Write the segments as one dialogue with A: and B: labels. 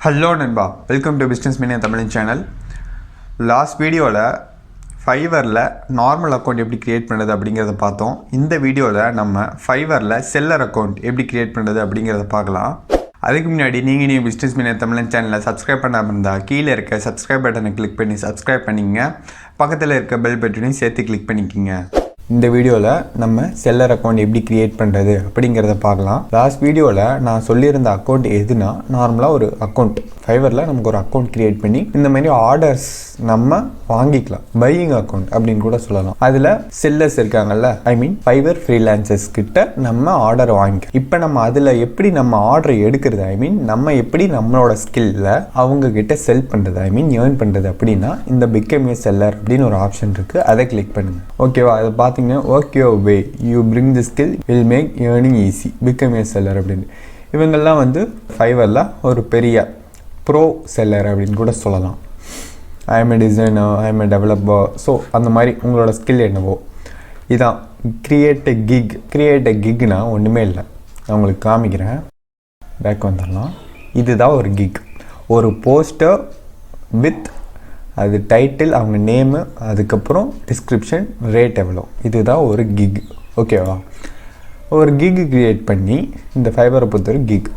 A: Hello நண்பா, welcome to business mania Tamil channel. Last வீடியோவில் ஃபைவரில் நார்மல் அக்கௌண்ட் எப்படி க்ரியேட் பண்ணுறது அப்படிங்கிறத பார்த்தோம். இந்த வீடியோவில் நம்ம ஃபைவரில் செல்லர் அக்கௌண்ட் எப்படி க்ரியேட் பண்ணுறது அப்படிங்கிறத பார்க்கலாம். அதுக்கு முன்னாடி நீங்கள் பிஸ்னஸ் மீனியா தமிழ் சேனலில் சப்ஸ்கிரைப் பண்ணாமல் இருந்தால் கீழே இருக்க சப்ஸ்கிரைப் பட்டனை கிளிக் பண்ணி சப்ஸ்கிரைப் பண்ணிக்கங்க. பக்கத்தில் இருக்க பெல் பட்டனையும் சேர்த்து கிளிக் பண்ணிக்கோங்க. இந்த வீடியோவில் நம்ம செல்லர் அக்கௌண்ட் எப்படி க்ரியேட் பண்ணுறது அப்படிங்கிறத பார்க்கலாம். லாஸ்ட் வீடியோவில் நான் சொல்லியிருந்த அக்கௌண்ட் எதுனா, நார்மலாக ஒரு அக்கௌண்ட் ஃபைவரில் நமக்கு ஒரு அக்கௌண்ட் க்ரியேட் பண்ணி இந்த மாதிரி ஆர்டர்ஸ் நம்ம வாங்கிக்கலாம். பையிங் அக்கௌண்ட் அப்படின்னு கூட சொல்லலாம். அதில் செல்லர்ஸ் இருக்காங்கல்ல, ஐ மீன் ஃபைவர் ஃப்ரீலான்சர்ஸ் கிட்ட நம்ம ஆர்டர் வாங்கிக்கலாம். இப்போ நம்ம அதில் எப்படி நம்ம ஆர்டர் எடுக்கிறது, ஐ மீன் நம்ம எப்படி நம்மளோட ஸ்கில்ல அவங்க கிட்ட செல் பண்ணுறது, ஐ மீன் ஏர்ன் பண்ணுறது அப்படின்னா இந்த பிகம் ஏ செல்லர் அப்படின்னு ஒரு ஆப்ஷன் இருக்குது. அதை கிளிக் பண்ணுங்க. ஓகேவா? அதை பார்த்தீங்கன்னா work your way, you bring the skill will make earning easy, become a seller அப்படின்னு. இவங்கெல்லாம் வந்து ஃபைவரில் ஒரு பெரிய ப்ரோ செல்லர் அப்படின்னு கூட சொல்லலாம். I M A designer, I M A developer. So அந்த மாதிரி உங்களோட ஸ்கில் என்னவோ இதான் கிரியேட் எ கிக்னா ஒன்றுமே இல்லை. நான் உங்களுக்கு காமிக்கிறேன். பேக் வந்துடலாம். இதுதான் ஒரு கிக். ஒரு போஸ்டர் வித் அது டைட்டில், அவங்க நேமு, அதுக்கப்புறம் டிஸ்கிரிப்ஷன், ரேட் எவ்வளோ, இதுதான் ஒரு கிக். ஓகேவா? ஒரு கிக் க்ரியேட் பண்ணி இந்த ஃபைபரை பொறுத்தவரை கிக்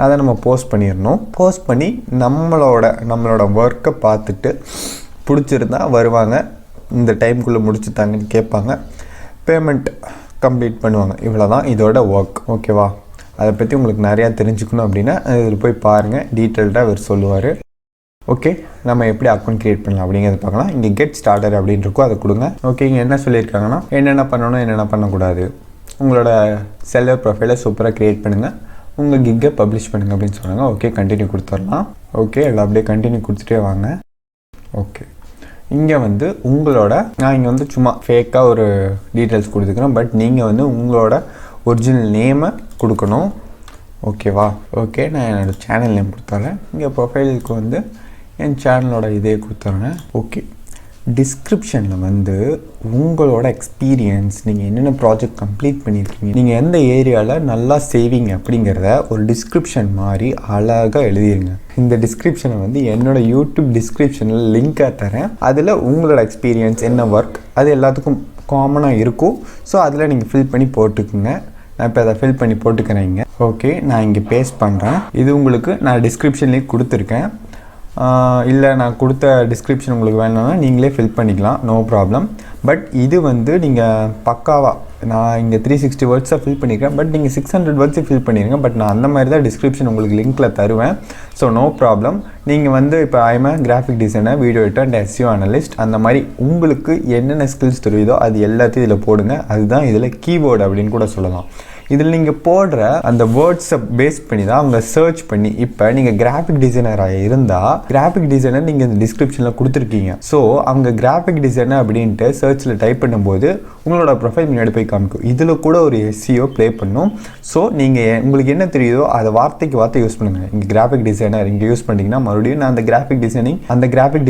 A: அதை நம்ம போஸ்ட் பண்ணிடணும். போஸ்ட் பண்ணி நம்மளோட ஒர்க்கை பார்த்துட்டு பிடிச்சிருந்தா வருவாங்க, இந்த டைமுக்குள்ளே முடிச்சுட்டாங்கன்னு கேட்பாங்க, பேமெண்ட் கம்ப்ளீட் பண்ணுவாங்க. இவ்வளோ தான் இதோட ஒர்க். ஓகேவா? அதை பற்றி உங்களுக்கு நிறையா தெரிஞ்சுக்கணும் அப்படின்னா இதில் போய் பாருங்கள், டீட்டெயில்டாக அவர் சொல்லுவார். ஓகே, நம்ம எப்படி அக்கௌண்ட் க்ரியேட் பண்ணலாம் அப்படிங்கிறத பார்க்கலாம். இங்கே கெட் ஸ்டார்டர் அப்படின்னு இருக்கும், அதை கொடுங்க. ஓகே, இங்கே என்ன சொல்லியிருக்காங்கன்னா என்னென்ன பண்ணணும், என்னென்ன பண்ணக்கூடாது, உங்களோட செல்லர் ப்ரொஃபைலை சூப்பராக க்ரியேட் பண்ணுங்கள், உங்கள் கிக்கை பப்ளிஷ் பண்ணுங்கள் அப்படின்னு சொன்னாங்க. ஓகே, கண்டினியூ கொடுத்துடலாம். ஓகே, எல்லாம் அப்படியே கண்டினியூ கொடுத்துட்டே வாங்க. ஓகே, இங்கே வந்து நான் இங்கே வந்து சும்மா ஃபேக்காக ஒரு டீட்டெயில்ஸ் கொடுத்துக்கிறேன். பட் நீங்கள் வந்து உங்களோட ஒரிஜினல் நேமை கொடுக்கணும். ஓகேவா? ஓகே, நான் என்னோடய சேனல் நேம் கொடுத்துட்றேன். இங்கே ப்ரொஃபைலுக்கு வந்து என் சேனலோட இதே கொடுத்துட்றேன். ஓகே, டிஸ்கிரிப்ஷனில் வந்து உங்களோட எக்ஸ்பீரியன்ஸ், நீங்கள் என்னென்ன ப்ராஜெக்ட் கம்ப்ளீட் பண்ணியிருக்கீங்க, நீங்கள் எந்த ஏரியாவில் நல்லா சேவிங் அப்படிங்கிறத ஒரு டிஸ்கிரிப்ஷன் மாதிரி அழகாக எழுதிருங்க. இந்த டிஸ்கிரிப்ஷனை வந்து என்னோட யூடியூப் டிஸ்கிரிப்ஷனில் லிங்காக தரேன். அதில் உங்களோட எக்ஸ்பீரியன்ஸ், என்ன ஒர்க், அது எல்லாத்துக்கும் காமனாக இருக்கும். ஸோ அதில் நீங்கள் ஃபில் பண்ணி போட்டுக்குங்க. நான் இப்போ அதை ஃபில் பண்ணி போட்டுக்கிறேன் இங்கே. ஓகே, நான் இங்கே பேஸ்ட் பண்ணுறேன். இது உங்களுக்கு நான் டிஸ்கிரிப்ஷன்லேயே கொடுத்துருக்கேன். இல்லை நான் கொடுத்த டிஸ்கிரிப்ஷன் உங்களுக்கு வேணும்னா நீங்களே ஃபில் பண்ணிக்கலாம், நோ ப்ராப்ளம். பட் இது வந்து நீங்கள் பக்காவாக, நான் இங்கே 360 வேர்ட்ஸாக ஃபில் பண்ணியிருக்கேன். பட் நீங்கள் 600 வேர்ட்ஸை ஃபில் பண்ணிடுங்க. பட் நான் அந்த மாதிரி தான் டிஸ்கிரிப்ஷன் உங்களுக்கு லிங்க்கில் தருவேன். So no problem. நீங்கள் வந்து இப்போ I'm graphic designer, video editor and SEO analyst, அந்த மாதிரி உங்களுக்கு என்னென்ன ஸ்கில்ஸ் தெரியுதோ அது எல்லாத்தையும் இதில் போடுங்க. அதுதான் இதில் கீபோர்டு அப்படின்னு கூட சொல்லலாம். இதில் நீங்கள் போடுற அந்த வேர்ட்ஸை பேஸ் பண்ணி தான் அவங்க சர்ச் பண்ணி, இப்போ நீங்கள் கிராஃபிக் டிசைனராக இருந்தால் கிராஃபிக் டிசைனர் நீங்கள் இந்த டிஸ்கிரிப்ஷனில் கொடுத்துருக்கீங்க. ஸோ அவங்க கிராஃபிக் டிசைனர் அப்படின்ட்டு சர்ச்சில் டைப் பண்ணும்போது உங்களோட ப்ரொஃபைல் முன்னாடி போய் காமிக்கும். இதில் கூட ஒரு எஸ்இஓ ப்ளே பண்ணும். ஸோ நீங்கள் உங்களுக்கு என்ன தெரியுதோ அதை வார்த்தைக்கு வார்த்தை யூஸ் பண்ணுங்கள். இங்கே கிராஃபிக் டிசைனர் இங்கே யூஸ் பண்ணிங்கன்னா மறுபடியும் நான் அந்த கிராஃபிக்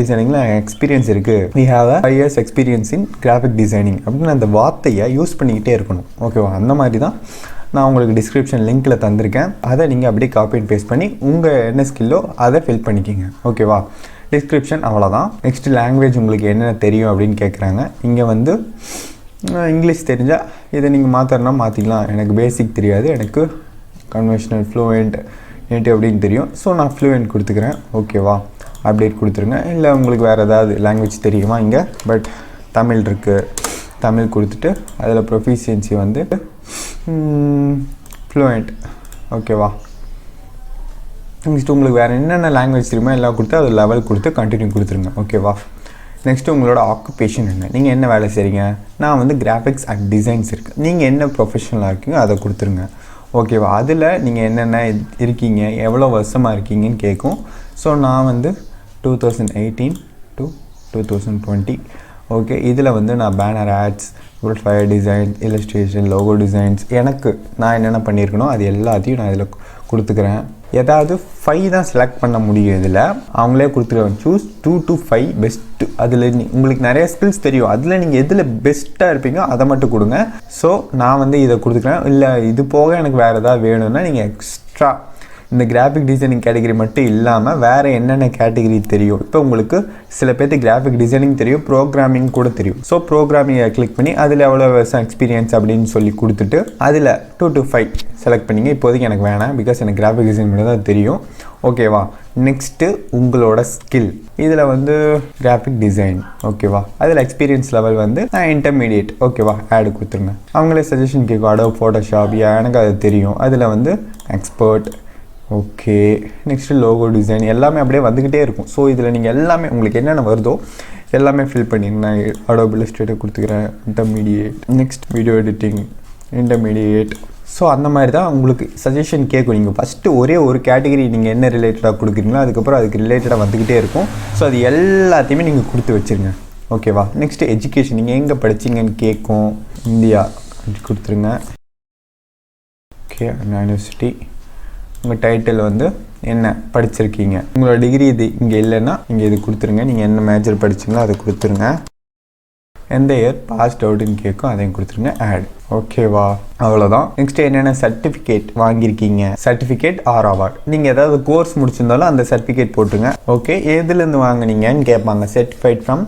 A: டிசைனிங்கில் எக்ஸ்பீரியன்ஸ் இருக்குது, we have a 5 years experience in graphic designing அப்படின்னு அந்த வார்த்தையை யூஸ் பண்ணிக்கிட்டே இருக்கணும். ஓகேவா? அந்த மாதிரி தான் நான் உங்களுக்கு டிஸ்கிரிப்ஷன் லிங்க்கில் தந்திருக்கேன். அதை நீங்கள் அப்படியே காப்பி அண்ட் பேஸ்ட் பண்ணி உங்கள் என்ன ஸ்கில்லோ அதை ஃபில் பண்ணிக்கிங்க. ஓகேவா? டிஸ்கிரிப்ஷன் அவ்வளோதான். நெக்ஸ்ட் லாங்குவேஜ் உங்களுக்கு என்னென்ன தெரியும் அப்படின்னு கேட்குறாங்க. இங்கே வந்து இங்கிலீஷ் தெரிஞ்சால் இதை நீங்கள் மாற்றணும்னா மாற்றிக்கலாம். எனக்கு பேசிக் தெரியாது, எனக்கு கன்வென்ஷனல், ஃப்ளூயண்ட், நேட்டிவ் அப்படின்னு தெரியும். ஸோ நான் ஃப்ளூயண்ட் கொடுத்துக்கிறேன். ஓகேவா? அப்டேட் கொடுத்துருங்க. இல்லை உங்களுக்கு வேறு ஏதாவது லாங்குவேஜ் தெரியுமா இங்கே, பட் தமிழ் இருக்குது, தமிழ் கொடுத்துட்டு அதில் ப்ரொஃபிஷியன்சி வந்து ஃப்ளூயண்ட். ஓகேவா? நெக்ஸ்ட்டு உங்களுக்கு வேறு என்னென்ன லாங்குவேஜ் தெரியுமோ எல்லாம் கொடுத்து அது லெவல் கொடுத்து கண்டினியூ கொடுத்துருங்க. ஓகேவா? நெக்ஸ்ட்டு உங்களோட ஆக்குபேஷன் என்ன, நீங்கள் என்ன வேலை செய்கிறீங்க. நான் வந்து கிராஃபிக்ஸ் அண்ட் டிசைன்ஸ் இருக்குது, நீங்கள் என்ன ப்ரொஃபஷனலாக இருக்கீங்க அதை கொடுத்துருங்க. ஓகேவா? அதில் நீங்கள் என்னென்ன இருக்கீங்க, எவ்வளோ வருஷமாக இருக்கீங்கன்னு கேட்கும். ஸோ நான் வந்து 2018 to 2020. ஓகே, இதில் வந்து நான் banner ads, flyer design, illustration, logo designs, எனக்கு நான் என்னென்ன பண்ணியிருக்கணும் அது எல்லாத்தையும் நான் இதில் கொடுத்துக்கிறேன். ஏதாவது 5 தான் செலக்ட் பண்ண முடியும். இதில் அவங்களே கொடுத்துருவாங்க, சூஸ் 2 to 5 பெஸ்ட்டு. அதில் உங்களுக்கு நிறைய ஸ்கில்ஸ் தெரியும், அதில் நீங்கள் எதில் பெஸ்ட்டாக இருப்பீங்க அதை மட்டும் கொடுங்க. ஸோ நான் வந்து இதை கொடுத்துக்கிறேன். இல்லை இது போக எனக்கு வேறு ஏதாவது வேணும்னா நீங்கள் எக்ஸ்ட்ரா இந்த கிராஃபிக் டிசைனிங் கேட்டகரி மட்டும் இல்லாமல் வேறு என்னென்ன கேட்டகரி தெரியும். இப்போ உங்களுக்கு சில பேர்த்து கிராஃபிக் டிசைனிங் தெரியும், ப்ரோக்ராமிங் கூட தெரியும். ஸோ ப்ரோக்ராமிங்கை கிளிக் பண்ணி அதில் எவ்வளோ வருஷம் எக்ஸ்பீரியன்ஸ் அப்படின்னு சொல்லி கொடுத்துட்டு அதில் 2 to 5 செலக்ட் பண்ணிங்க. இப்போதைக்கு எனக்கு வேணாம், பிகாஸ் எனக்கு கிராஃபிக் டிசைன் மட்டும் தான் தெரியும். ஓகேவா. நெக்ஸ்ட்டு உங்களோட ஸ்கில். இதில் வந்து கிராஃபிக் டிசைன். ஓகேவா. அதில் எக்ஸ்பீரியன்ஸ் லெவல் வந்து நான் இன்டர்மீடியேட். ஓகேவா. ஆடு கொடுத்துருங்க. அவங்களே சஜஷன் கேட்கும், அடோப் ஃபோட்டோஷாப், எனக்கு அது தெரியும். அதில் வந்து expert. Okay. Next logo design எல்லாமே அப்படியே வந்துக்கிட்டே இருக்கும். ஸோ இதில் நீங்கள் எல்லாமே உங்களுக்கு என்னென்ன வருதோ எல்லாமே ஃபில் பண்ணிடுங்க. நான் அடோப் இல்லஸ்ட்ரேட்டர் கொடுத்துக்கிறேன், intermediate. Next video editing, intermediate. So அந்த மாதிரி தான் உங்களுக்கு சஜஷன் கேட்கும். நீங்கள் ஃபஸ்ட்டு ஒரே ஒரு கேட்டகரி நீங்கள் என்ன ரிலேட்டடாக கொடுக்குறீங்களோ அதுக்கப்புறம் அதுக்கு ரிலேட்டடாக வந்துக்கிட்டே இருக்கும். ஸோ அது எல்லாத்தையுமே நீங்கள் கொடுத்து வச்சுருங்க. ஓகேவா. நெக்ஸ்ட்டு எஜுகேஷன், நீங்கள் எங்கே படிச்சிங்கன்னு கேட்கும். இந்தியா கொடுத்துருங்க. ஓகே. யூனிவர்சிட்டி. உங்கள் டைட்டில் வந்து என்ன படிச்சிருக்கீங்க, உங்களோட டிகிரி இது இங்கே இல்லைன்னா இங்கே இது கொடுத்துருங்க. நீங்கள் என்ன மேஜர் படிச்சிங்களோ அதை கொடுத்துருங்க. எந்த இயர் பாஸ்ட் அவுட்டுன்னு கேட்கும், அதையும் கொடுத்துருங்க. ஆட். ஓகேவா. அவ்வளோதான். நெக்ஸ்ட் என்னென்ன சர்டிஃபிகேட் வாங்கியிருக்கீங்க, சர்டிஃபிகேட் ஆர் அவார்ட். நீங்கள் ஏதாவது கோர்ஸ் முடிச்சிருந்தாலும் அந்த சர்டிஃபிகேட் போட்டுருங்க. ஓகே. எதுலேருந்து வாங்கினீங்கன்னு கேட்பாங்க. சர்டிஃபைட் ஃப்ரம்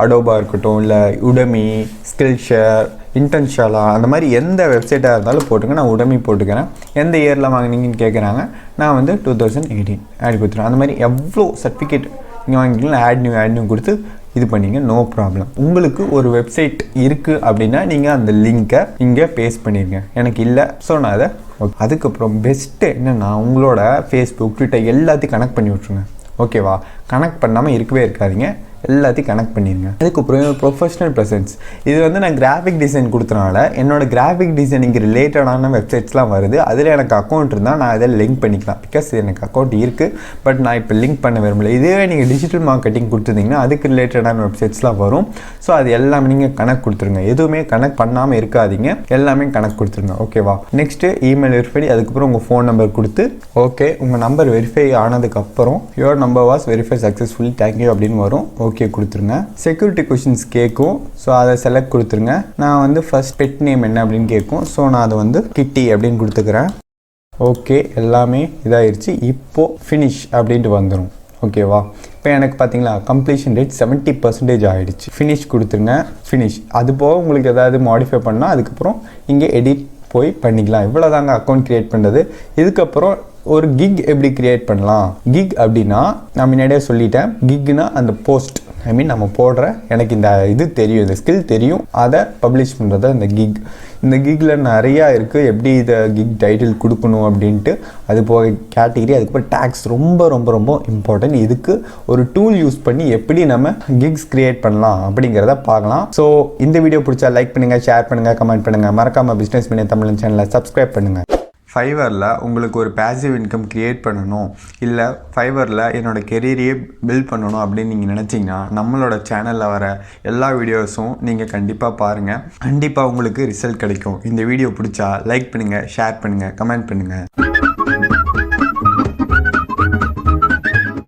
A: அடோபாக இருக்கட்டும், இல்லை உடமி, ஸ்கில்ஷேர், இன்டர்ன்ஷாலா, அந்த மாதிரி எந்த வெப்சைட்டாக இருந்தாலும் போட்டுங்க. நான் உடமி போட்டுக்கிறேன். எந்த இயரில் வாங்கினீங்கன்னு கேட்குறாங்க. நான் வந்து 2018 ஆட் கொடுத்துருவேன். அந்த மாதிரி எவ்வளோ சர்டிஃபிகேட் நீங்கள் வாங்கிக்கலாம் ஆட் நியூ கொடுத்து இது பண்ணிங்க. No problem. உங்களுக்கு ஒரு வெப்சைட் இருக்குது அப்படின்னா நீங்கள் அந்த லிங்க்கை இங்கே பேஸ்ட் பண்ணிடுங்க. எனக்கு இல்லை, ஸோ நான் அதை ஓகே. அதுக்கப்புறம் பெஸ்ட்டு என்னென்னா உங்களோட ஃபேஸ்புக், ட்விட்டர் எல்லாத்தையும் கனெக்ட் பண்ணி விட்ருங்க. ஓகேவா. கனெக்ட் பண்ணாமல் இருக்கவே இருக்காதிங்க, எல்லாத்தையும் கனெக்ட் பண்ணிடுங்க. அதுக்கப்புறம் ப்ரொஃபஷனல் ப்ரெசன்ஸ். இது வந்து நான் கிராஃபிக் டிசைன் கொடுத்தனால என்னோடய கிராஃபிக் டிசைனிங் ரிலேட்டடான வெப்சைட்ஸ்லாம் வருது. அதில் எனக்கு அக்கௌண்ட் இருந்தால் நான் அதை லிங்க் பண்ணிக்கலாம். பிகாஸ் எனக்கு அக்கௌண்ட் இருக்குது, பட் நான் இப்போ லிங்க் பண்ண விரும்பல. இதுவே நீங்கள் டிஜிட்டல் மார்க்கெட்டிங் கொடுத்துருந்தீங்கன்னா அதுக்கு ரிலேட்டடான வெப்சைட்ஸ்லாம் வரும். ஸோ அது எல்லாமே நீங்கள் கனெக்ட் கொடுத்துருங்க. எதுவுமே கனெக்ட் பண்ணாமல் இருக்காதீங்க, எல்லாமே கனெக்ட் கொடுத்துருங்க. ஓகேவா. Next email verify. அதுக்கப்புறம் உங்கள் ஃபோன் நம்பர் கொடுத்து ஓகே. உங்கள் நம்பர் வெரிஃபை ஆனதுக்கப்புறம் your number was verify successfully, thank you அப்படின்னு வரும். ஓகே கொடுத்துருங்க. செக்யூரிட்டி கொஷின்ஸ் கேட்கும். ஸோ அதை செலக்ட் கொடுத்துருங்க. நான் வந்து ஃபர்ஸ்ட் பெட் நேம் என்ன அப்படின்னு கேட்கும். ஸோ நான் அதை வந்து கிட்டி அப்படின்னு கொடுத்துக்கிறேன். ஓகே. எல்லாமே இதாகிடுச்சு. இப்போது ஃபினிஷ் அப்படின்ட்டு வந்துடும். ஓகேவா. இப்போ எனக்கு பார்த்தீங்களா கம்ப்ளீஷன் ரேட் 70% ஆகிடுச்சு. ஃபினிஷ் கொடுத்துருங்க. ஃபினிஷ். அது போக உங்களுக்கு ஏதாவது மாடிஃபை பண்ணால் அதுக்கப்புறம் இங்கே எடிட் போய் பண்ணிக்கலாம். இவ்வளோ தாங்க அக்கௌண்ட் க்ரியேட் பண்ணுறது. இதுக்கப்புறம் ஒரு கிக் எப்படி க்ரியேட் பண்ணலாம். கிக் அப்படின்னா நான் முன்னாடியே சொல்லிட்டேன். கிக்னா அந்த போஸ்ட், ஐ மீன் நம்ம போடுற எனக்கு இந்த இது தெரியும், இந்த ஸ்கில் தெரியும், அதை பப்ளிஷ் பண்ணுறது அந்த கிக். இந்த கிக்கில் நிறையா இருக்குது. எப்படி இதை கிக் டைட்டில் கொடுக்கணும் அப்படின்ட்டு, அது போக கேட்டகிரி, அதுக்கப்புறம் டேக்ஸ் ரொம்ப ரொம்ப ரொம்ப இம்பார்ட்டன்ட். இதுக்கு ஒரு டூல் யூஸ் பண்ணி எப்படி நம்ம கிக்ஸ் க்ரியேட் பண்ணலாம் அப்படிங்கிறத பார்க்கலாம். ஸோ இந்த வீடியோ பிடிச்சா லைக் பண்ணுங்கள், ஷேர் பண்ணுங்கள், கமெண்ட் பண்ணுங்கள். மறக்காமல் பிஸ்னஸ் மினியம் தமிழ் சேனலை சப்ஸ்கிரைப் பண்ணுங்கள். ஃபைவரில் உங்களுக்கு ஒரு பேசிவ் இன்கம் க்ரியேட் பண்ணணும், இல்லை ஃபைவரில் என்னோடய கெரியரையே பில்ட் பண்ணணும் அப்படின்னு நீங்கள் நினச்சிங்கன்னா நம்மளோட சேனலில் வர எல்லா வீடியோஸும் நீங்கள் கண்டிப்பாக பாருங்கள். கண்டிப்பாக உங்களுக்கு ரிசல்ட் கிடைக்கும். இந்த வீடியோ பிடிச்சா லைக் பண்ணுங்கள், ஷேர் பண்ணுங்கள், கமெண்ட் பண்ணுங்கள்.